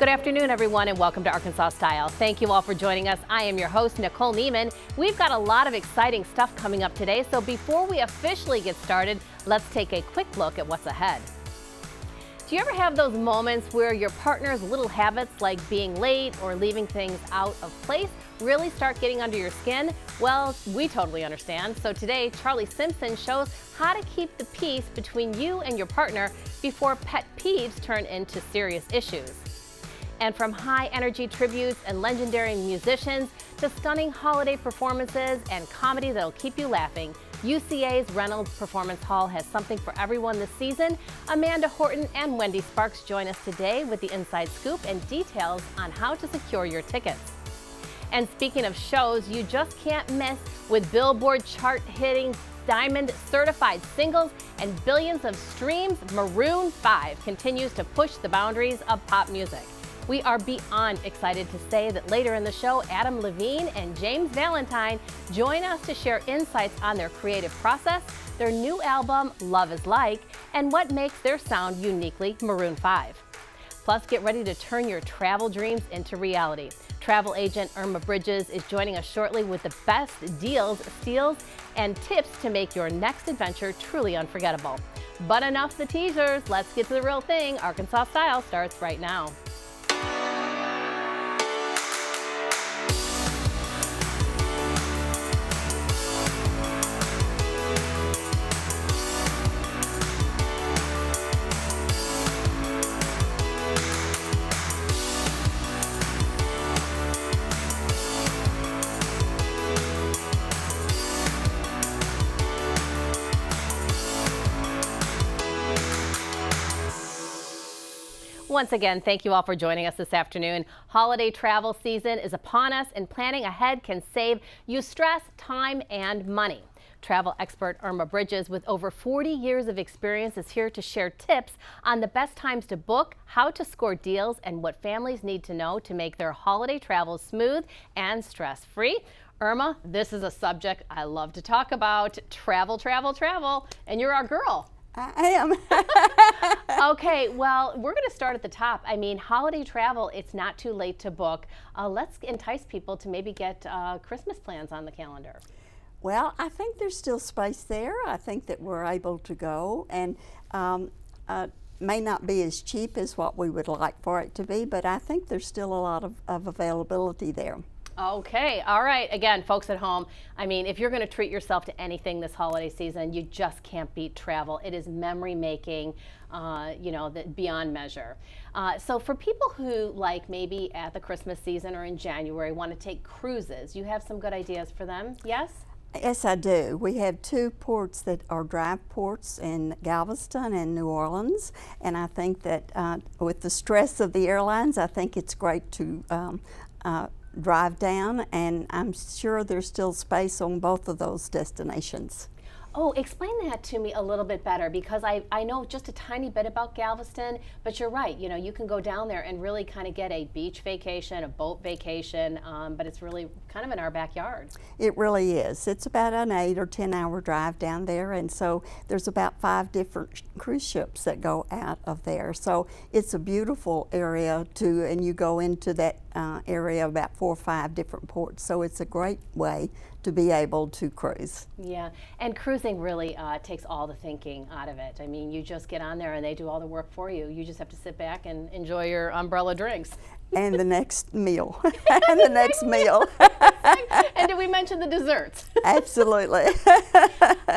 Good afternoon, everyone, and welcome to Arkansas Style. Thank you all for joining us. I am your host, Nicole Neiman. We've got a lot of exciting stuff coming up today, so before we officially get started, let's take a quick look at what's ahead. Do you ever have those moments where your partner's little habits, like being late or leaving things out of place, really start getting under your skin? Well, we totally understand. So today, Charlie Simpson shows how to keep the peace between you and your partner before pet peeves turn into serious issues. And from high energy tributes and legendary musicians to stunning holiday performances and comedy that'll keep you laughing, UCA's Reynolds Performance Hall has something for everyone this season. Amanda Horton and Wendy Sparks join us today with the inside scoop and details on how to secure your tickets. And speaking of shows you just can't miss, with Billboard chart-hitting Diamond certified singles and billions of streams, Maroon 5 continues to push the boundaries of pop music. We are beyond excited to say that later in the show, Adam Levine and James Valentine join us to share insights on their creative process, their new album, Love is Like, and what makes their sound uniquely Maroon 5. Plus, get ready to turn your travel dreams into reality. Travel agent Irma Bridges is joining us shortly with the best deals, steals, and tips to make your next adventure truly unforgettable. But enough the teasers, let's get to the real thing. Arkansas Style starts right now. Once again, thank you all for joining us this afternoon. Holiday travel season is upon us, and planning ahead can save you stress, time, and money. Travel expert Irma Bridges, with over 40 years of experience, is here to share tips on the best times to book, how to score deals, and what families need to know to make their holiday travels smooth and stress-free. Irma, this is a subject I love to talk about. Travel, travel, travel, and you're our girl. I am. Okay, well, we're going to start at the top. I mean, holiday travel, it's not too late to book. Let's entice people to maybe get Christmas plans on the calendar. Well, I think there's still space there. I think that we're able to go, and may not be as cheap as what we would like for it to be, but I think there's still a lot of availability there. Okay, all right. Again, folks at home, I mean, if you're going to treat yourself to anything this holiday season, you just can't beat travel. It is memory making, beyond measure. So for people who, like maybe at the Christmas season or in January, want to take cruises, you have some good ideas for them, yes? Yes, I do. We have two ports that are drive ports in Galveston and New Orleans, and I think that with the stress of the airlines, I think it's great to drive down, and I'm sure there's still space on both of those destinations. Oh, explain that to me a little bit better, because I know just a tiny bit about Galveston, but you're right. You know, you can go down there and really kind of get a beach vacation, a boat vacation, but it's really kind of in our backyard. It really is. It's about an 8 or 10 hour drive down there, and so there's about 5 different cruise ships that go out of there. So it's a beautiful area and you go into that area about 4 or 5 different ports. So it's a great way to be able to cruise. Yeah, and cruising really takes all the thinking out of it. I mean, you just get on there and they do all the work for you. You just have to sit back and enjoy your umbrella drinks. And the next meal. And the next meal. And did we mention the desserts? Absolutely.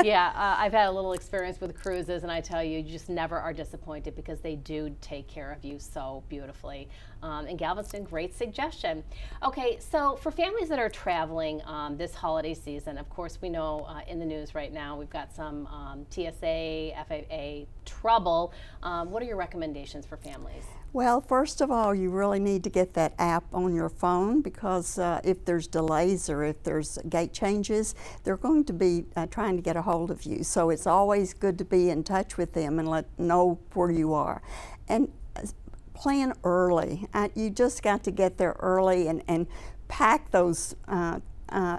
Yeah, I've had a little experience with cruises, and I tell you, you just never are disappointed because they do take care of you so beautifully. And Galveston, great suggestion. Okay, so for families that are traveling this holiday season, of course, we know in the news right now we've got some TSA, FAA trouble. What are your recommendations for families? Well, first of all, you really need to get that app on your phone, because if there's delays or if there's gate changes, they're going to be trying to get a hold of you. So it's always good to be in touch with them and know where you are. And plan early. You just got to get there early and pack those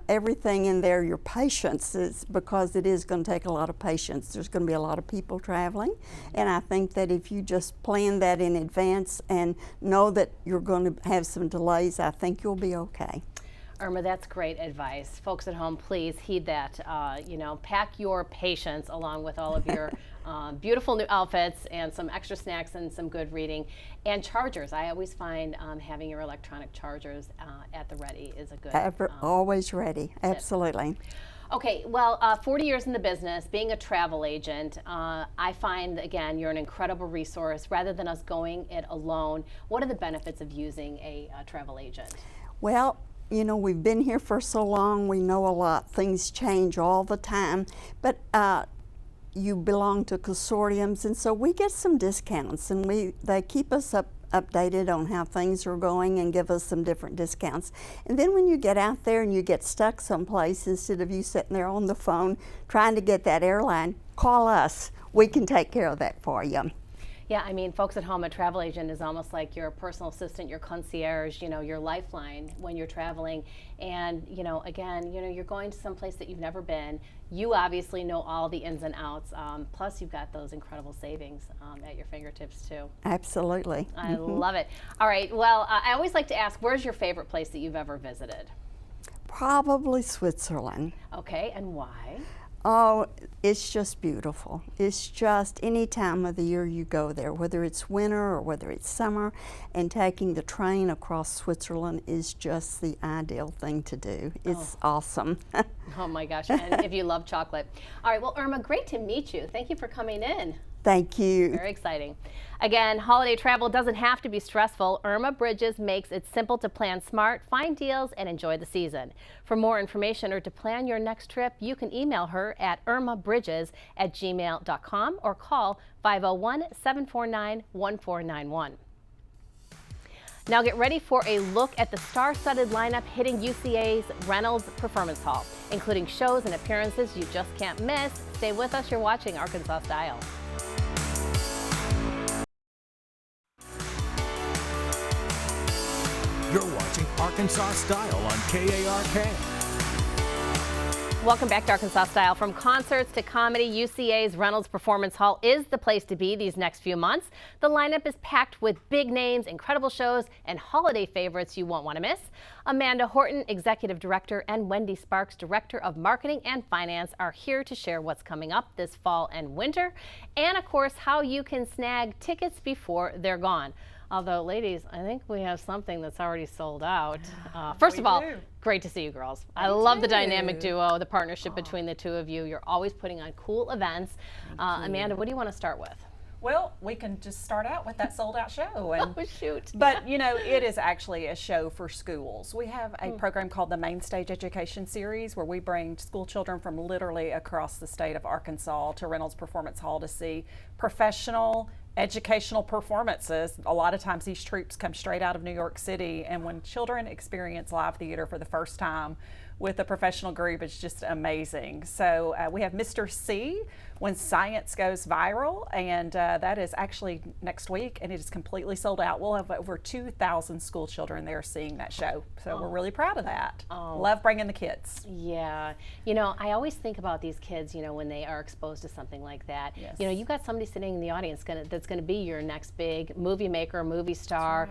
everything in there, your patience, is because it is going to take a lot of patience. There's going to be a lot of people traveling, and I think that if you just plan that in advance and know that you're going to have some delays, I think you'll be okay. Irma, that's great advice. Folks at home, please heed that. Pack your patience along with all of your beautiful new outfits and some extra snacks and some good reading. And chargers. I always find having your electronic chargers at the ready is a good always ready, absolutely. Okay, well, 40 years in the business, being a travel agent, I find, again, you're an incredible resource. Rather than us going it alone, what are the benefits of using a travel agent? Well, we've been here for so long, we know a lot. Things change all the time, but you belong to consortiums, and so we get some discounts, and they keep us updated on how things are going and give us some different discounts. And then when you get out there and you get stuck someplace, instead of you sitting there on the phone trying to get that airline, call us. We can take care of that for you. Yeah, I mean, folks at home, a travel agent is almost like your personal assistant, your concierge, your lifeline when you're traveling. And, again, you're going to some place that you've never been. You obviously know all the ins and outs. Plus, you've got those incredible savings at your fingertips, too. Absolutely. I love it. All right. Well, I always like to ask, where's your favorite place that you've ever visited? Probably Switzerland. Okay, and why? Oh, it's just beautiful. It's just any time of the year you go there, whether it's winter or whether it's summer, and taking the train across Switzerland is just the ideal thing to do. It's awesome. Oh my gosh, and if you love chocolate. All right, well, Irma, great to meet you. Thank you for coming in. Thank you. Very exciting. Again, holiday travel doesn't have to be stressful. Irma Bridges makes it simple to plan smart, find deals, and enjoy the season. For more information or to plan your next trip, you can email her at irmabridges@gmail.com or call 501-749-1491. Now get ready for a look at the star-studded lineup hitting UCA's Reynolds Performance Hall, including shows and appearances you just can't miss. Stay with us. You're watching Arkansas Style. You're watching Arkansas Style on KARK. Welcome back to Arkansas Style. From concerts to comedy, UCA's Reynolds Performance Hall is the place to be these next few months. The lineup is packed with big names, incredible shows, and holiday favorites you won't want to miss. Amanda Horton, Executive Director, and Wendy Sparks, Director of Marketing and Finance, are here to share what's coming up this fall and winter, and of course, how you can snag tickets before they're gone. Although, ladies, I think we have something that's already sold out. First of all, great to see you girls. I love the dynamic duo, the partnership between the two of you. You're always putting on cool events. Amanda, what do you want to start with? Well, we can just start out with that sold out show. And, oh, shoot. But, it is actually a show for schools. We have a program called the Main Stage Education Series where we bring school children from literally across the state of Arkansas to Reynolds Performance Hall to see professional educational performances. A lot of times these troupes come straight out of New York City, and when children experience live theater for the first time with a professional group, it's just amazing. So we have Mr. C, When Science Goes Viral, and that is actually next week, and it is completely sold out. We'll have over 2,000 school children there seeing that show, so we're really proud of that. Love bringing the kids. Yeah, I always think about these kids, when they are exposed to something like that. Yes. You've got somebody sitting in the audience that's going to be your next big movie maker, movie star,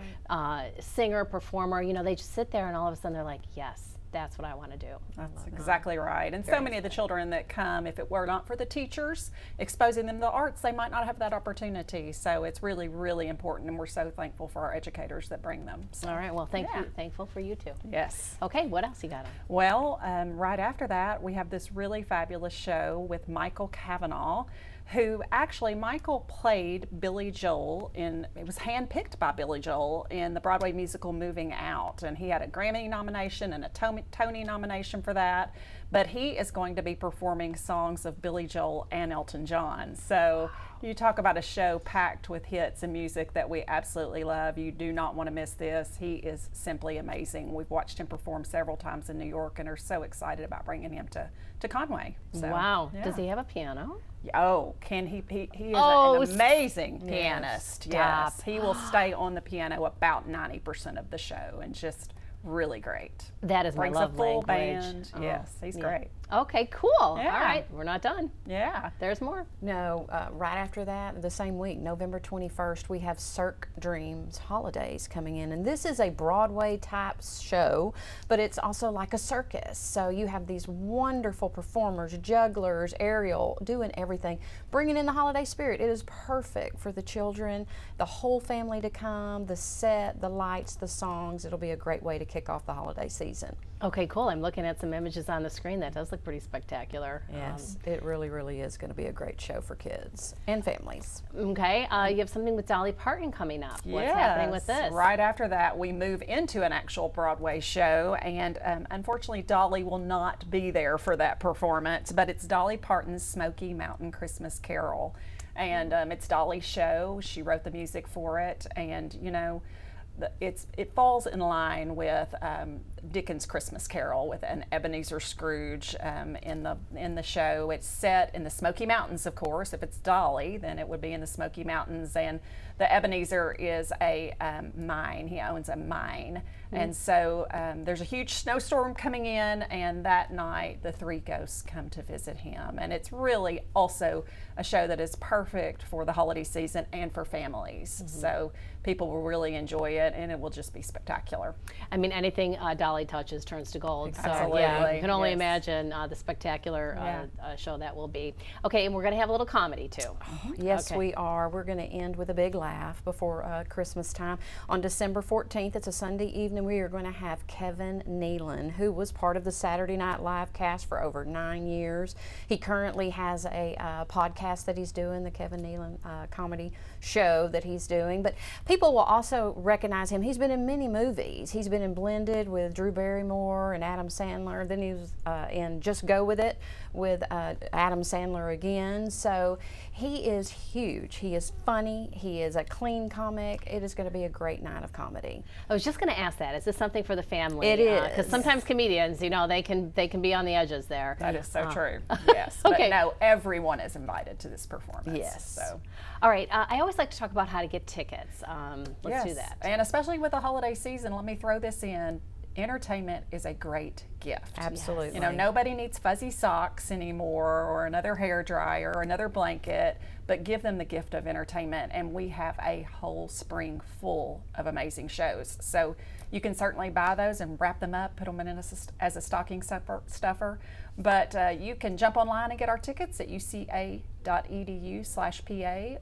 singer, performer. They just sit there and all of a sudden they're like, yes. That's what I want to do. That's exactly right. And so many of the children that come, if it were not for the teachers exposing them to the arts, they might not have that opportunity. So it's really, really important, and we're so thankful for our educators that bring them. So, all right. Well, thankful for you too. Yes. Okay. What else you got on? Well, right after that, we have this really fabulous show with Michael Cavanaugh, who actually, Michael played Billy Joel it was handpicked by Billy Joel in the Broadway musical Moving Out, and he had a Grammy nomination and a Tony nomination for that, but he is going to be performing songs of Billy Joel and Elton John. So you talk about a show packed with hits and music that we absolutely love. You do not want to miss this. He is simply amazing. We've watched him perform several times in New York and are so excited about bringing him to Conway. So, wow. yeah. Does he have a piano? Oh, he is an amazing pianist. Stop. Yes, he will stay on the piano about 90% of the show and just really great. That is my Brings love a full language. band. Oh, Yes, he's yeah. great. Okay, cool. Yeah. All right, we're not done. Yeah. There's more. No, right after that, the same week, November 21st, we have Cirque Dreams Holidays coming in. And this is a Broadway type show, but it's also like a circus. So you have these wonderful performers, jugglers, Ariel, doing everything, bringing in the holiday spirit. It is perfect for the children, the whole family to come, the set, the lights, the songs. It'll be a great way to kick off the holiday season. Okay, cool. I'm looking at some images on the screen. That does look pretty spectacular. Yes, it really, really is going to be a great show for kids and families. Okay, you have something with Dolly Parton coming up. What's happening with this? Right after that, we move into an actual Broadway show, and unfortunately, Dolly will not be there for that performance, but it's Dolly Parton's Smoky Mountain Christmas Carol. And it's Dolly's show. She wrote the music for it, and you know, it falls in line with Dickens' Christmas Carol with an Ebenezer Scrooge in the show. It's set in the Smoky Mountains, of course. If it's Dolly, then it would be in the Smoky Mountains, and the Ebenezer is a mine. He owns a mine, and so there's a huge snowstorm coming in, and that night the three ghosts come to visit him, and it's really also a show that is perfect for the holiday season and for families. So people will really enjoy it, and it will just be spectacular. I mean, anything Dolly touches turns to gold. So Absolutely, yeah, you can only yes. imagine the spectacular show that will be. Okay, and we're going to have a little comedy too. Yes, Okay. we are. We're going to end with a big laugh before Christmas time. On December 14th, it's a Sunday evening, we are going to have Kevin Nealon, who was part of the Saturday Night Live cast for over 9 years. He currently has a podcast that he's doing, the Kevin Nealon comedy show that he's doing. But people will also recognize him. He's been in many movies. He's been in Blended with Drew Barrymore and Adam Sandler. Then he was in Just Go With It with Adam Sandler again. So he is huge. He is funny. He is a clean comic. It is going to be a great night of comedy. I was just going to ask that. Is this something for the family? It is. Because sometimes comedians, you know, they can be on the edges there. That is so true. Yes. Okay. But no, everyone is invited to this performance. Yes. So. All right. I always like to talk about how to get tickets. Let's do Yes. that. And especially with the holiday season, let me throw this in. Entertainment is a great gift. Absolutely. You know, nobody needs fuzzy socks anymore or another hair dryer or another blanket, but give them the gift of entertainment. And we have a whole spring full of amazing shows. So you can certainly buy those and wrap them up, put them in as a stocking stuffer. But you can jump online and get our tickets at uca.edu/PA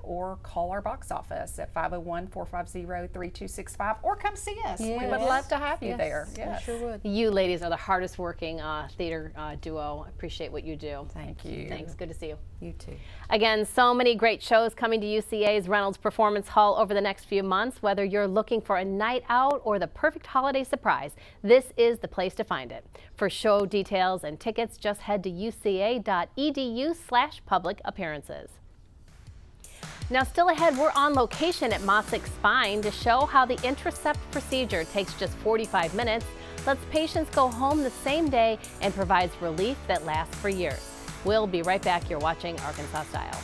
or call our box office at 501-450-3265 or come see us. We would Yes. love to have you Yes, there. we Yes. sure would. You ladies are the hardest working theater duo. I appreciate what you do. Thank you. Thanks. Good to see you. You too. Again, so many great shows coming to UCA's Reynolds Performance Hall over the next few months. Whether you're looking for a night out or the perfect holiday surprise, this is the place to find it. For show details and tickets, just head to uca.edu/public appearances. Now, still ahead, we're on location at Mosick Spine to show how the Intercept procedure takes just 45 minutes, lets patients go home the same day, and provides relief that lasts for years. We'll be right back. You're watching Arkansas Style.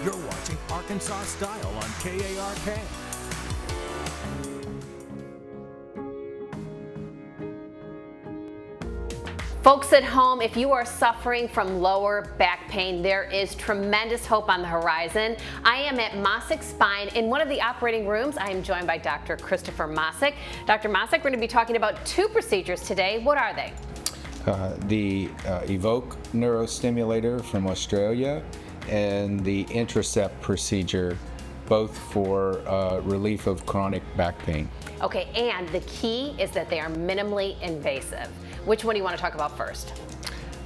You're watching Arkansas Style on KARK. Folks at home, if you are suffering from lower back pain, there is tremendous hope on the horizon. I am at Mosick Spine in one of the operating rooms. I am joined by Dr. Christopher Mosick. Dr. Mosick, we're going to be talking about two procedures today. What are they? The Evoke neurostimulator from Australia and the Intercept procedure, both for relief of chronic back pain. Okay, and the key is that they are minimally invasive. Which one do you want to talk about first?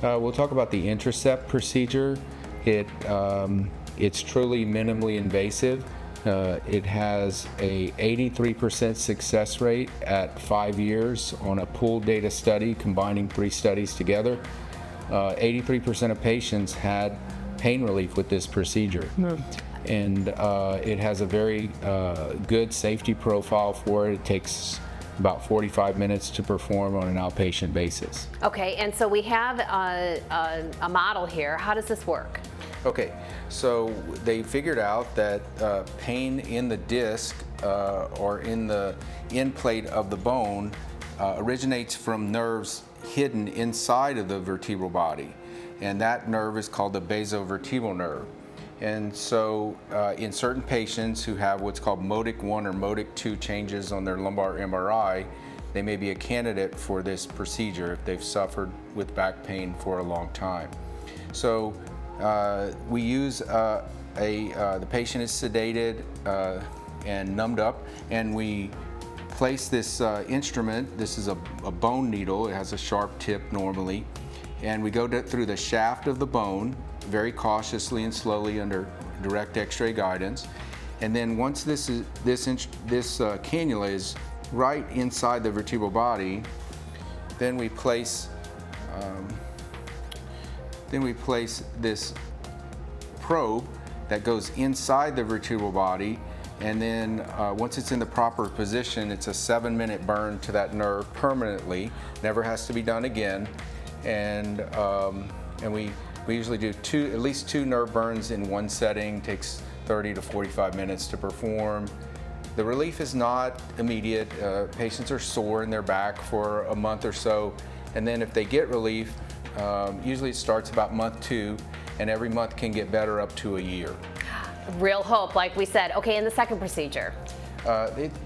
We'll talk about the Intercept procedure. It's truly minimally invasive. It has a 83% success rate at 5 years on a pooled data study combining 3 studies together. 83% of patients had pain relief with this procedure. And it has a very good safety profile for it. It takes about 45 minutes to perform on an outpatient basis. Okay, and so we have a model here. How does this work? Okay, so they figured out that pain in the disc or in the end plate of the bone originates from nerves hidden inside of the vertebral body, and that nerve is called the basovertebral nerve. And so in certain patients who have what's called modic 1 or modic 2 changes on their lumbar MRI, they may be a candidate for this procedure if they've suffered with back pain for a long time. So we use the patient is sedated and numbed up, and we place this instrument. This is a bone needle. It has a sharp tip normally, and we go through the shaft of the bone very cautiously and slowly under direct X-ray guidance. And then once this cannula is right inside the vertebral body, then we place this probe that goes inside the vertebral body, and then once it's in the proper position, it's a 7-minute burn to that nerve permanently. Never has to be done again, and we usually do at least two nerve burns in one setting. Takes 30 to 45 minutes to perform. The relief is not immediate. Patients are sore in their back for a month or so, and then if they get relief, usually it starts about month 2, and every month can get better up to a year. Real hope, like we said. Okay, and the second procedure?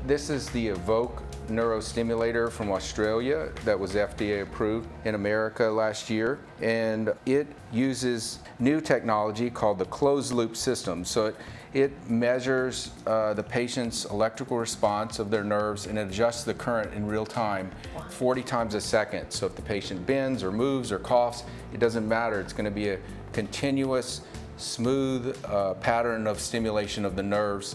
This is the Evoke neurostimulator from Australia that was FDA approved in America last year, and it uses new technology called the closed loop system. So it measures the patient's electrical response of their nerves and adjusts the current in real time 40 times a second. So if the patient bends or moves or coughs, it doesn't matter. It's going to be a continuous, smooth pattern of stimulation of the nerves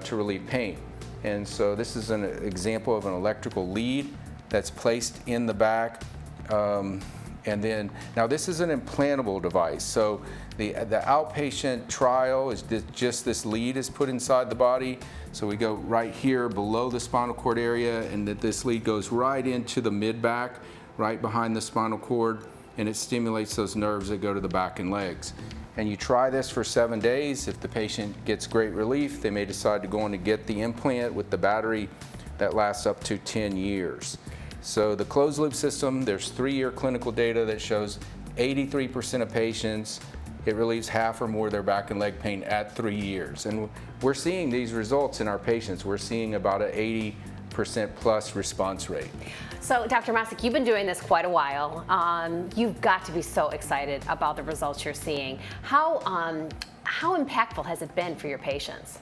to relieve pain. And so this is an example of an electrical lead that's placed in the back. And then, now this is an implantable device. So the outpatient trial is just this lead is put inside the body. So we go right here below the spinal cord area, and that this lead goes right into the mid-back, right behind the spinal cord, and it stimulates those nerves that go to the back and legs. And you try this for 7 days. If the patient gets great relief, they may decide to go on to get the implant with the battery that lasts up to 10 years. So the closed loop system, there's 3-year clinical data that shows 83% of patients, it relieves half or more of their back and leg pain at 3 years. And we're seeing these results in our patients. We're seeing about an 80% plus response rate. So, Dr. Masick, you've been doing this quite a while. You've got to be so excited about the results you're seeing. How impactful has it been for your patients?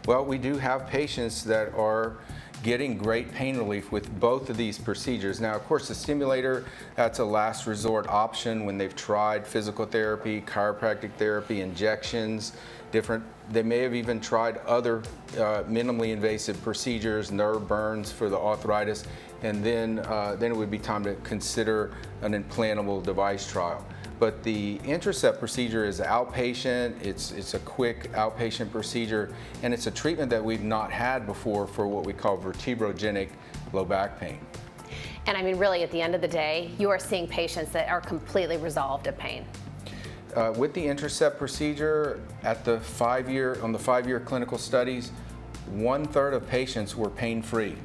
Well, we do have patients that are getting great pain relief with both of these procedures. Now, of course, the stimulator, that's a last resort option when they've tried physical therapy, chiropractic therapy, injections, they may have even tried other minimally invasive procedures, nerve burns for the arthritis, and then it would be time to consider an implantable device trial. But the Intracept procedure is outpatient, it's a quick outpatient procedure, and it's a treatment that we've not had before for what we call vertebrogenic low back pain. And I mean, really, at the end of the day, you are seeing patients that are completely resolved of pain. With the Intracept procedure, on the 5-year clinical studies, 1/3 of patients were pain-free.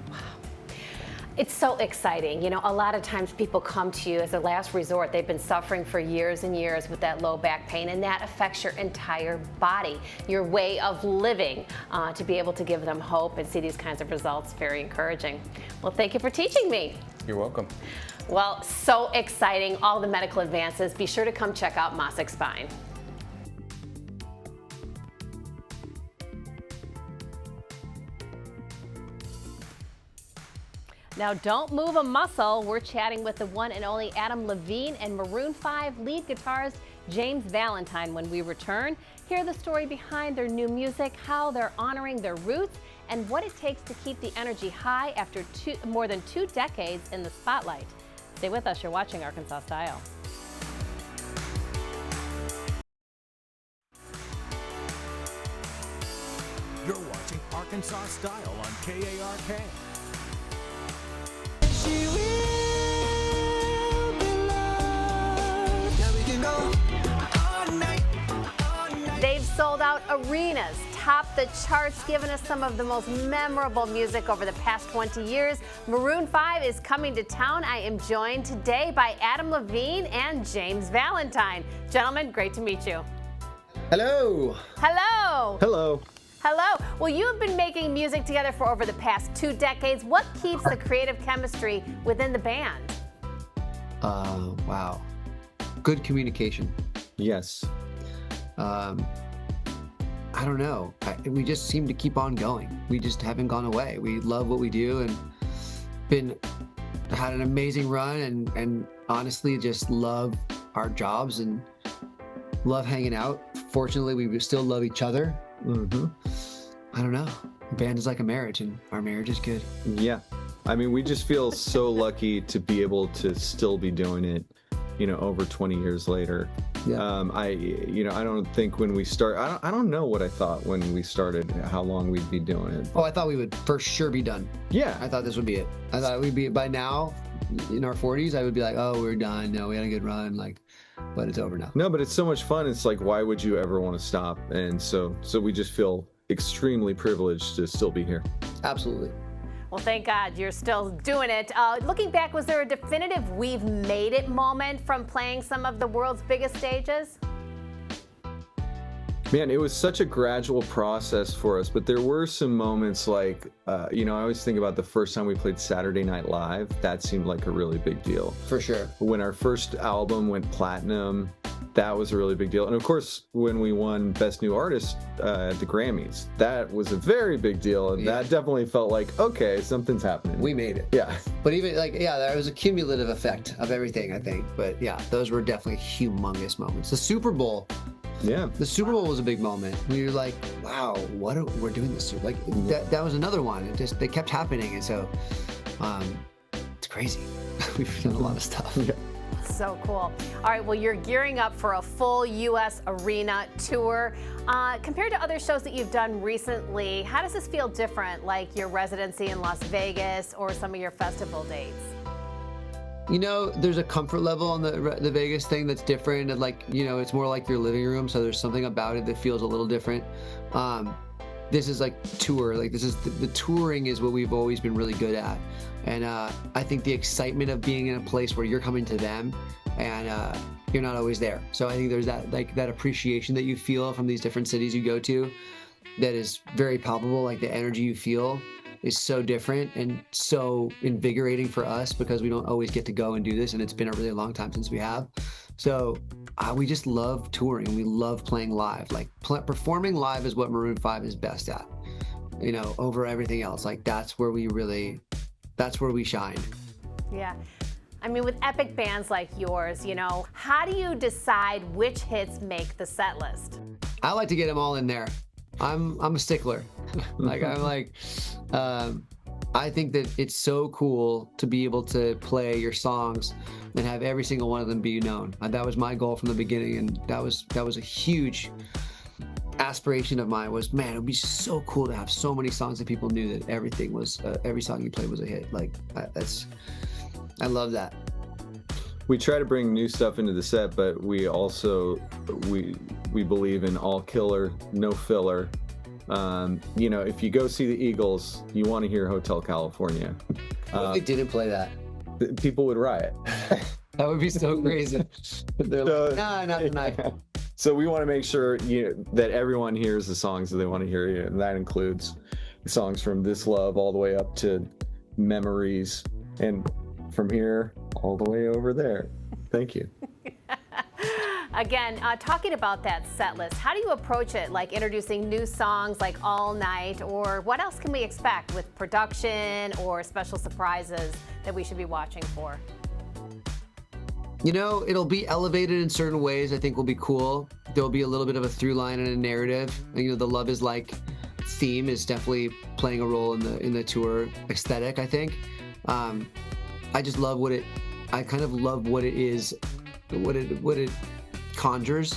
It's so exciting. You know, a lot of times people come to you as a last resort. They've been suffering for years and years with that low back pain, and that affects your entire body, your way of living. To be able to give them hope and see these kinds of results, very encouraging. Well, thank you for teaching me. You're welcome. Well, so exciting, all the medical advances. Be sure to come check out Masick Spine. Now, don't move a muscle. We're chatting with the one and only Adam Levine and Maroon 5 lead guitarist James Valentine when we return. Hear the story behind their new music, how they're honoring their roots, and what it takes to keep the energy high after more than 2 decades in the spotlight. Stay with us. You're watching Arkansas Style. You're watching Arkansas Style on KARK. She will be loved. Now we can go all night, all arenas, topped the charts, giving us some of the most memorable music over the past 20 years. Maroon 5 is coming to town. I am joined today by Adam Levine and James Valentine. Gentlemen, great to meet you. Hello. Hello. Hello. Hello. Well, you have been making music together for over the past 2 decades. What keeps the creative chemistry within the band? Wow. Good communication. Yes. I don't know. We just seem to keep on going. We just haven't gone away. We love what we do and had an amazing run and honestly just love our jobs and love hanging out. Fortunately, we still love each other. Mm-hmm. I don't know. The band is like a marriage and our marriage is good. Yeah. I mean, we just feel so lucky to be able to still be doing it, over 20 years later. Yeah. I don't think when we start, I don't know what I thought when we started, how long we'd be doing it. Oh, I thought we would for sure be done. Yeah. I thought this would be it. I thought we'd be by now in our 40s. I would be like, oh, we're done. No, we had a good run. But it's over now. No, but it's so much fun. It's like, why would you ever want to stop? And so we just feel extremely privileged to still be here. Absolutely. Well, thank God you're still doing it. Looking back, was there a definitive we've made it moment from playing some of the world's biggest stages? Man, it was such a gradual process for us, but there were some moments like, I always think about the first time we played Saturday Night Live. That seemed like a really big deal. For sure. When our first album went platinum, that was a really big deal. And of course, when we won Best New Artist at the Grammys, that was a very big deal. And that definitely felt like, okay, something's happening. We made it. Yeah. But even there was a cumulative effect of everything, I think. But yeah, those were definitely humongous moments. The Super Bowl. Yeah. The Super Bowl was a big moment. We were like, wow, we're doing this. Like that was another one. They kept happening. And so it's crazy. We've done a lot of stuff. Yeah. So cool. All right, well, you're gearing up for a full U.S. arena tour. Compared to other shows that you've done recently, how does this feel different, like your residency in Las Vegas or some of your festival dates? There's a comfort level on the Vegas thing that's different. And it's more like your living room. So there's something about it that feels a little different. This is like tour. Like this is the touring is what we've always been really good at. And I think the excitement of being in a place where you're coming to them and you're not always there. So I think there's that appreciation that you feel from these different cities you go to that is very palpable. Like the energy you feel is so different and so invigorating for us because we don't always get to go and do this. And it's been a really long time since we have. So we just love touring. We love playing live. Like performing live is what Maroon 5 is best at, over everything else. Like that's where we shine. Yeah. I mean, with epic bands like yours, how do you decide which hits make the set list? I like to get them all in there. I'm a stickler. I think that it's so cool to be able to play your songs and have every single one of them be known. That was my goal from the beginning, and that was a huge aspiration of mine. Was, man, it would be so cool to have so many songs that people knew that everything was every song you played was a hit. I love that. We try to bring new stuff into the set, but we also we believe in all killer, no filler. If you go see the Eagles, you want to hear Hotel California. What if they didn't play that? People would riot. That would be so crazy. They're like, nah, not tonight. So we want to make sure that everyone hears the songs that they want to hear, and that includes songs from This Love all the way up to Memories, and from here all the way over there. Thank you. Again, talking about that set list, how do you approach it? Like introducing new songs like All Night, or what else can we expect with production or special surprises that we should be watching for? It'll be elevated in certain ways. I think will be cool. There'll be a little bit of a through line and a narrative. The Love Is Like theme is definitely playing a role in the tour aesthetic, I think. I just love I kind of love what it is, what it conjures.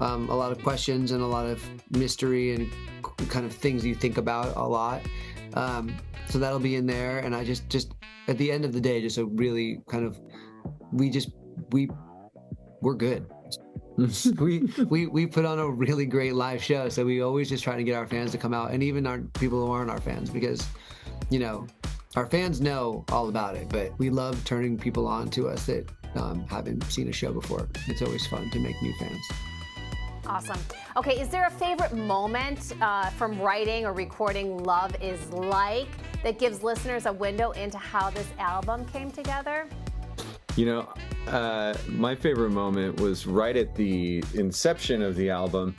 A lot of questions and a lot of mystery and kind of things you think about a lot. So that'll be in there. And I just at the end of the day, just a really kind of, we're good. we put on a really great live show, so we always just try to get our fans to come out, and even our people who aren't our fans, because our fans know all about it, but we love turning people on to us that haven't seen a show before. It's always fun to make new fans. Awesome. Okay, is there a favorite moment from writing or recording Love Is Like that gives listeners a window into how this album came together? My favorite moment was right at the inception of the album.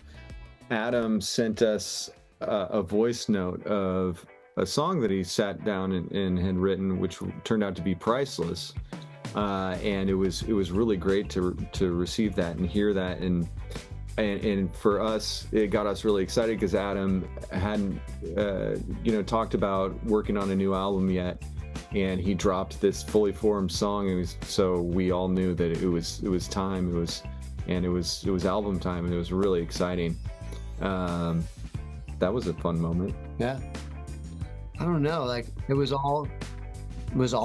Adam sent us a voice note of a song that he sat down and had written, which turned out to be priceless. And it was really great to receive that and hear that, and for us, it got us really excited because Adam hadn't talked about working on a new album yet, and he dropped this fully formed song. So we all knew that it was time. It was album time, and it was really exciting. That was a fun moment. Yeah. I don't know, like it was all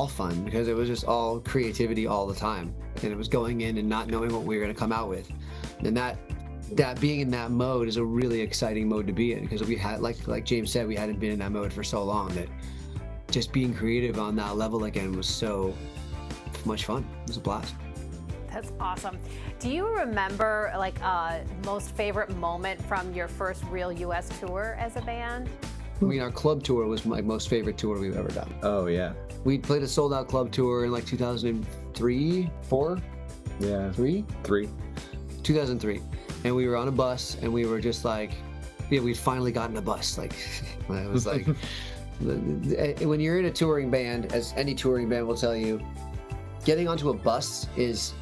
fun because it was just all creativity all the time, and it was going in and not knowing what we were going to come out with, and that being in that mode is a really exciting mode to be in, because we had, like James said, we hadn't been in that mode for so long that just being creative on that level again was so much fun. It was a blast. That's awesome. Do you remember like most favorite moment from your first real U.S. tour as a band? I mean, our club tour was my most favorite tour we've ever done. Oh yeah. We played a sold out club tour in like 2003, 4? Yeah. 3? 2003. And we were on a bus, and we were just like, we'd finally gotten a bus. Like, it was like, when you're in a touring band, as any touring band will tell you, getting onto a bus is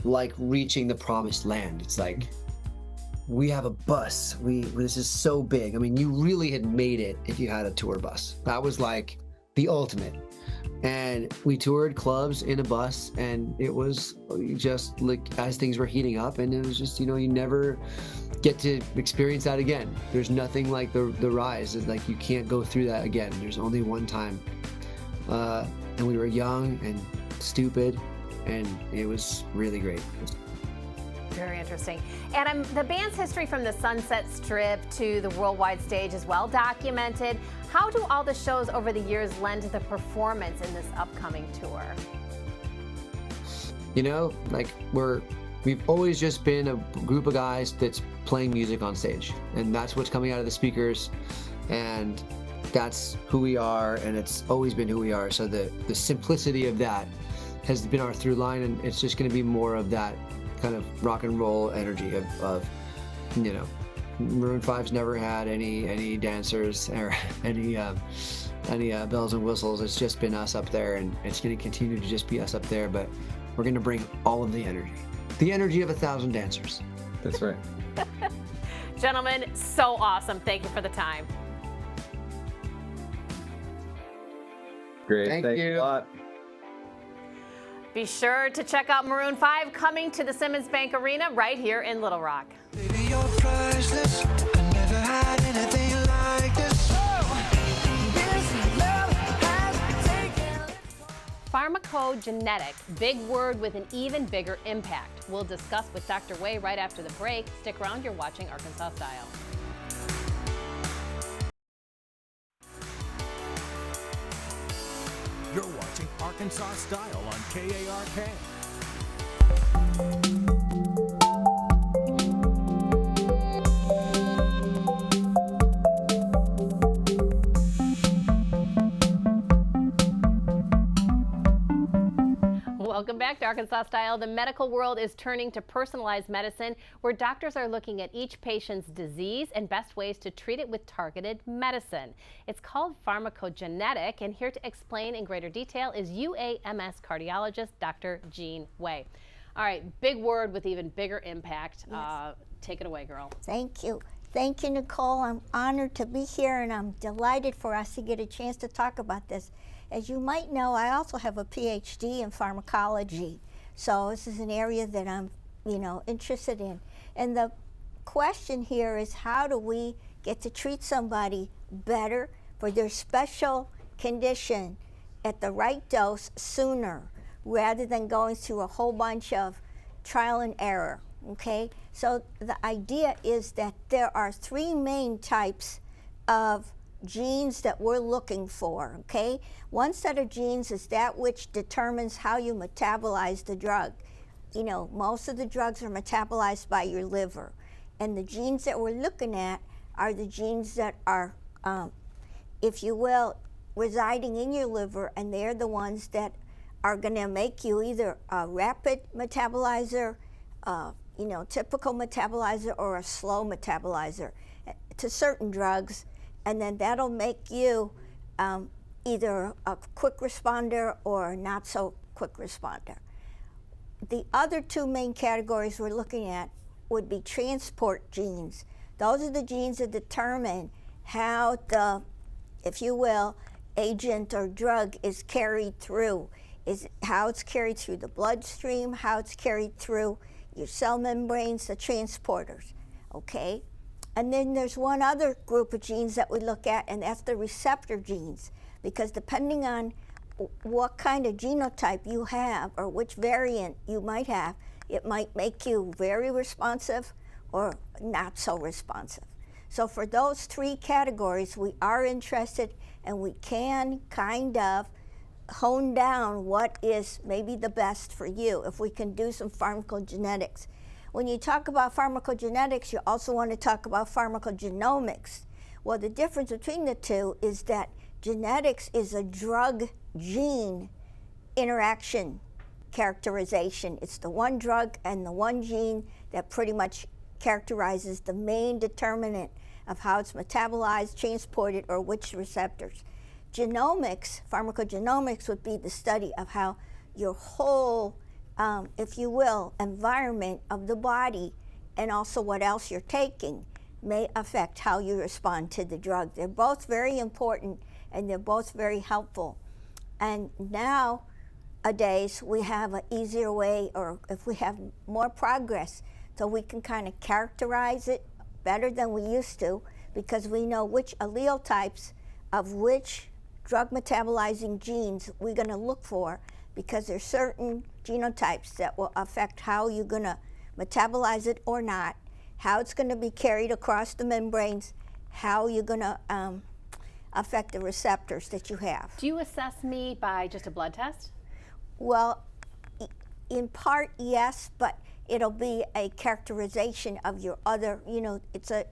like reaching the promised land. It's like, we have a bus. This is so big. I mean, you really had made it if you had a tour bus. That was like the ultimate. And we toured clubs in a bus, and it was just like as things were heating up, and it was just, you never get to experience that again. There's nothing like the rise. It's like you can't go through that again. There's only one time. And we were young and stupid, and it was really great. Very interesting. And the band's history from the Sunset Strip to the worldwide stage is well documented. How do all the shows over the years lend to the performance in this upcoming tour? Like we've always just been a group of guys that's playing music on stage, and that's what's coming out of the speakers, and that's who we are, and it's always been who we are. So the simplicity of that has been our through line, and it's just going to be more of that kind of rock and roll energy of Maroon 5's never had any dancers or any bells and whistles. It's just been us up there, and it's going to continue to just be us up there, but we're going to bring all of the energy of 1,000 dancers. That's right. Gentlemen, so awesome. Thank you for the time. Great. Thank Thanks you a lot. Be sure to check out Maroon 5 coming to the Simmons Bank Arena right here in Little Rock. Baby, you're priceless. I never had anything like this. This love has taken. Pharmacogenetics, big word with an even bigger impact. We'll discuss with Dr. Way right after the break. Stick around, you're watching Arkansas Style. You're watching Arkansas Style on KARK. Welcome back to Arkansas Style. The medical world is turning to personalized medicine, where doctors are looking at each patient's disease and best ways to treat it with targeted medicine. It's called pharmacogenetic, and here to explain in greater detail is UAMS cardiologist Dr. Jean Way. All right, big word with even bigger impact. Yes. Take it away, girl. Thank you. Thank you, Nicole. I'm honored to be here, and I'm delighted for us to get a chance to talk about this. As you might know, I also have a PhD in pharmacology, so this is an area that I'm, interested in. And the question here is, how do we get to treat somebody better for their special condition at the right dose sooner, rather than going through a whole bunch of trial and error? Okay, so the idea is that there are three main types of genes that we're looking for, okay? One set of genes is that which determines how you metabolize the drug. You know, most of the drugs are metabolized by your liver. And the genes that we're looking at are the genes that are, if you will, residing in your liver, and they're the ones that are gonna make you either a rapid metabolizer, typical metabolizer, or a slow metabolizer to certain drugs, and then that'll make you either a quick responder or not so quick responder. The other two main categories we're looking at would be transport genes. Those are the genes that determine how the, if you will, agent or drug is carried through. Is how it's carried through the bloodstream, how it's carried through your cell membranes, the transporters, okay? And then there's one other group of genes that we look at, and that's the receptor genes, because depending on what kind of genotype you have or which variant you might have, it might make you very responsive or not so responsive. So for those three categories, we are interested, and we can kind of hone down what is maybe the best for you if we can do some pharmacogenetics. When you talk about pharmacogenetics, you also want to talk about pharmacogenomics. Well, the difference between the two is that genetics is a drug-gene interaction characterization. It's the one drug and the one gene that pretty much characterizes the main determinant of how it's metabolized, transported, or which receptors. Genomics, pharmacogenomics, would be the study of how your whole, if you will, environment of the body, and also what else you're taking, may affect how you respond to the drug. They're both very important, and they're both very helpful. And nowadays, we have an easier way, or if we have more progress, so we can kind of characterize it better than we used to, because we know which allele types of which drug metabolizing genes we're going to look for, because there's certain genotypes that will affect how you're going to metabolize it or not, how it's going to be carried across the membranes, how you're going to affect the receptors that you have. Do you assess me by just a blood test? Well, in part, yes, but it'll be a characterization of your other, it's a,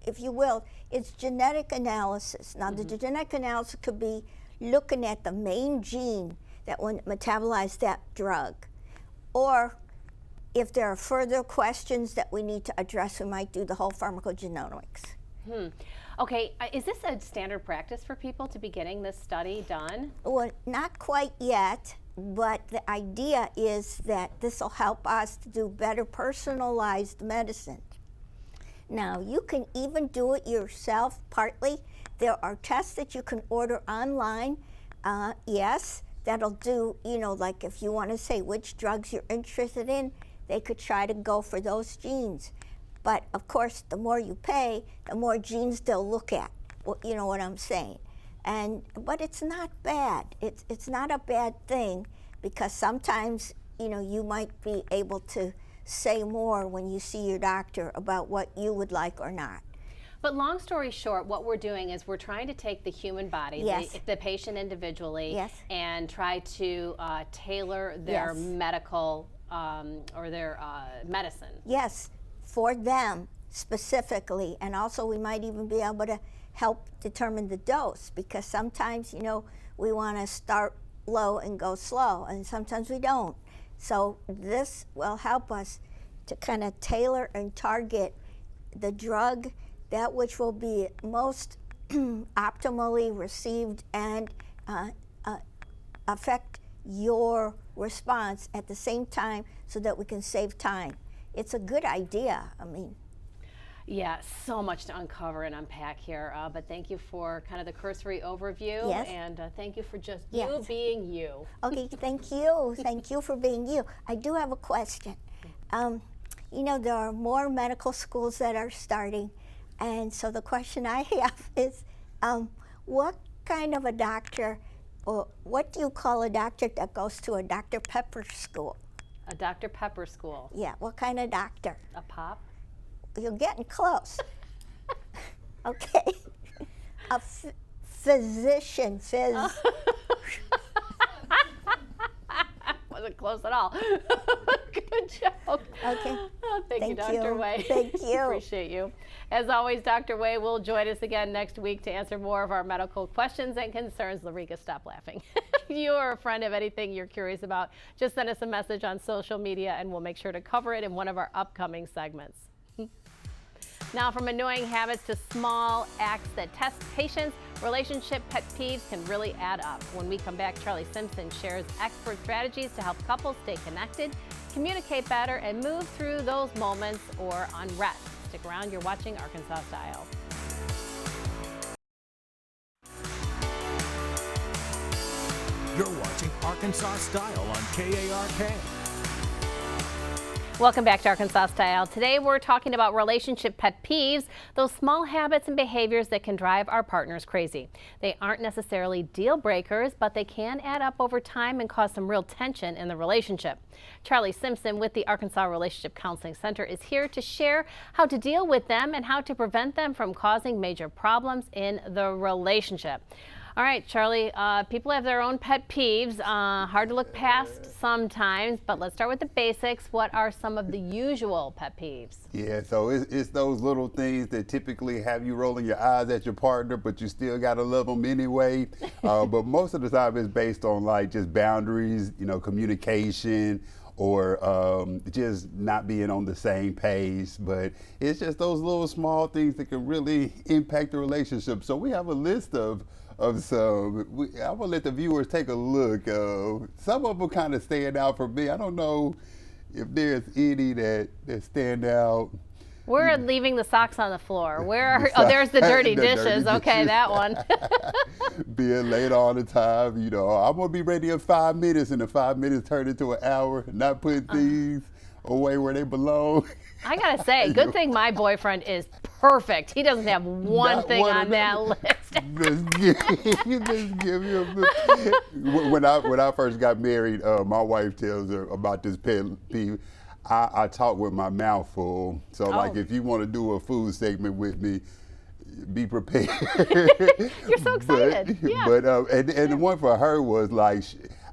if you will, it's genetic analysis. Now, the genetic analysis could be looking at the main gene that will metabolize that drug. Or if there are further questions that we need to address, we might do the whole pharmacogenomics. Okay, is this a standard practice for people to be getting this study done? Well, not quite yet, but the idea is that this will help us to do better personalized medicine. Now, you can even do it yourself partly. There are tests that you can order online. Yes, that'll do, like if you want to say which drugs you're interested in, they could try to go for those genes. But of course, the more you pay, the more genes they'll look at. Well, you know what I'm saying? But it's not bad. It's not a bad thing, because sometimes, you might be able to say more when you see your doctor about what you would like or not. But long story short, what we're doing is we're trying to take the human body, Yes. the patient individually, Yes. and try to tailor their Yes. medical or their medicine. Yes, for them specifically, and also we might even be able to help determine the dose, because sometimes, we want to start low and go slow, and sometimes we don't. So this will help us to kind of tailor and target the drug, that which will be most optimally received and affect your response at the same time, so that we can save time. It's a good idea. Yeah, so much to uncover and unpack here, but thank you for kind of the cursory overview, Yes. and thank you for just Yes. you being you. Okay, thank you. Thank you for being you. I do have a question. There are more medical schools that are starting, and so the question I have is, what kind of a doctor, or what do you call a doctor that goes to a Dr. Pepper school? A Dr. Pepper school. Yeah, what kind of doctor? A pop? You're getting close. Okay. A physician, Wasn't close at all. Good joke. Okay. Oh, thank you, Dr. Way. Thank you. Appreciate you. As always, Dr. Way will join us again next week to answer more of our medical questions and concerns. Larika, stop laughing. If you or a friend have anything you're curious about, just send us a message on social media and we'll make sure to cover it in one of our upcoming segments. Now, from annoying habits to small acts that test patience, relationship pet peeves can really add up. When we come back, Charlie Simpson shares expert strategies to help couples stay connected, communicate better, and move through those moments or unrest. Stick around, you're watching Arkansas Style. You're watching Arkansas Style on KARK. Welcome back to Arkansas Style. Today we're talking about relationship pet peeves, those small habits and behaviors that can drive our partners crazy. They aren't necessarily deal breakers, but they can add up over time and cause some real tension in the relationship. Charlie Simpson with the Arkansas Relationship Counseling Center is here to share how to deal with them and how to prevent them from causing major problems in the relationship. All right, Charlie, people have their own pet peeves, hard to look past sometimes, but let's start with the basics. What are some of the usual pet peeves? Yeah, so it's those little things that typically have you rolling your eyes at your partner, but you still gotta love them anyway. But most of the time it's based on like just boundaries, you know, communication, or just not being on the same page. But it's just those little small things that can really impact the relationship. So we have a list of some. I'm gonna let the viewers take a look. Some of them kind of stand out for me. I don't know if there's any that stand out. We're leaving the socks on the floor. Where are, oh, there's the dirty dishes. Okay, that one. Being late all the time. You know, I'm gonna be ready in 5 minutes, and the 5 minutes turn into an hour. Not putting things away where they belong. I gotta say, good thing my boyfriend is perfect. He doesn't have one thing on that list. Just give him when I first got married, my wife tells her about this pet peeve. I talk with my mouth full. So like if you want to do a food segment with me, be prepared. You're so excited. But the one for her was like,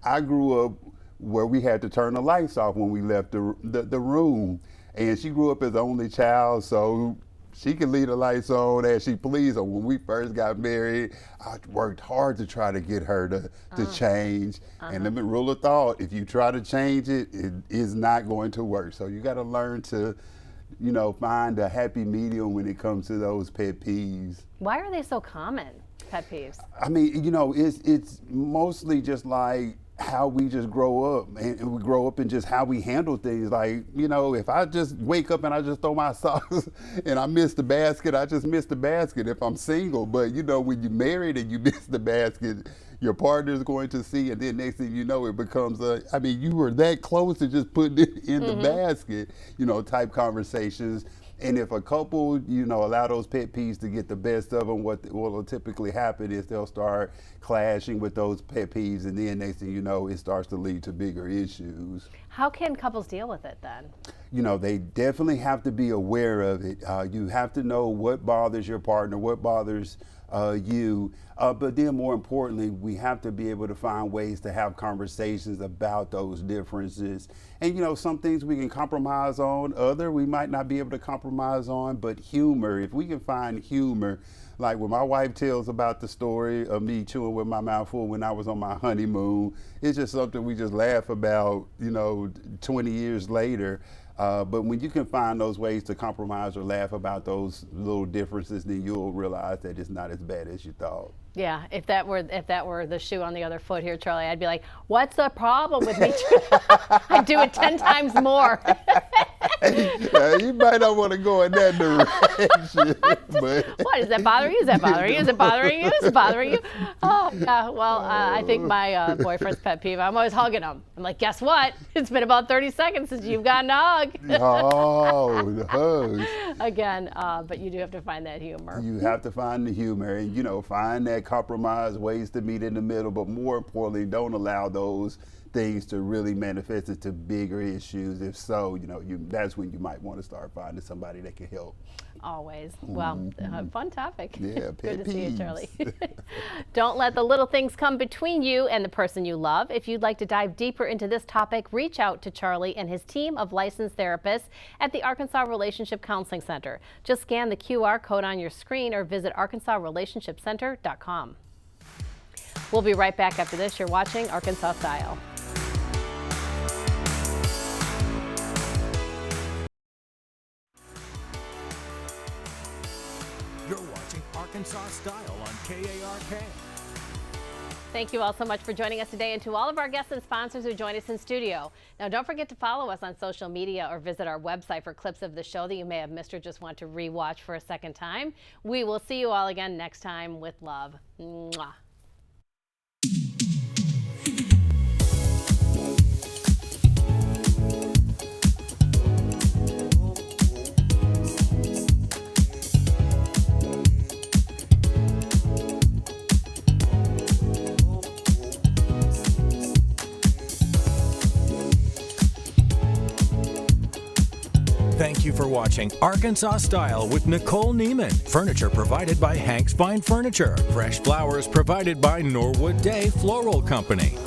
I grew up where we had to turn the lights off when we left the room. And she grew up as the only child, so she could leave the lights on as she pleased. So when we first got married, I worked hard to try to get her to change. And the rule of thought, if you try to change it, it is not going to work. So you got to learn to, you know, find a happy medium when it comes to those pet peeves. Why are they so common, pet peeves? I mean, you know, it's mostly just like how we just grow up, and we grow up in just how we handle things. Like, you know, if I just wake up and I just throw my socks and I miss the basket, I just miss the basket if I'm single. But you know, when you're married and you miss the basket, your partner's going to see, and then next thing you know, it becomes I mean, you were that close to just putting it in the basket, you know, type conversations. And if a couple, you know, allow those pet peeves to get the best of them, what will typically happen is they'll start clashing with those pet peeves, and then next thing you know, it starts to lead to bigger issues. How can couples deal with it then? You know, they definitely have to be aware of it. You have to know what bothers your partner, what bothers you. But then more importantly, we have to be able to find ways to have conversations about those differences. And, you know, some things we can compromise on, other we might not be able to compromise on, but humor, if we can find humor, like when my wife tells about the story of me chewing with my mouth full when I was on my honeymoon, it's just something we just laugh about, you know, 20 years later. But when you can find those ways to compromise or laugh about those little differences, then you'll realize that it's not as bad as you thought. Yeah, if that were the shoe on the other foot here, Charlie, I'd be like, what's the problem with me? I'd do it 10 times more. You might not want to go in that direction. But What, is that bothering you? Is that bothering you? Is it bothering you? Is it bothering you? Oh, yeah, well, I think my boyfriend's pet peeve, I'm always hugging him. I'm like, guess what? It's been about 30 seconds since you've gotten a hug. Oh, the hugs. Again, but you do have to find that humor. You have to find the humor and, you know, find that compromise, ways to meet in the middle, but more importantly, don't allow those things to really manifest into bigger issues? If so, that's when you might want to start finding somebody that can help. Always. Well, fun topic. Yeah, Good to see you, Charlie. Don't let the little things come between you and the person you love. If you'd like to dive deeper into this topic, reach out to Charlie and his team of licensed therapists at the Arkansas Relationship Counseling Center. Just scan the QR code on your screen or visit arkansasrelationshipcenter.com. We'll be right back after this. You're watching Arkansas Style. You're watching Arkansas Style on KARK. Thank you all so much for joining us today, and to all of our guests and sponsors who joined us in studio. Now, don't forget to follow us on social media or visit our website for clips of the show that you may have missed or just want to rewatch for a second time. We will see you all again next time with love. Mwah. Thank you for watching Arkansas Style with Nicole Neiman. Furniture provided by Hank's Fine Furniture. Fresh flowers provided by Norwood Day Floral Company.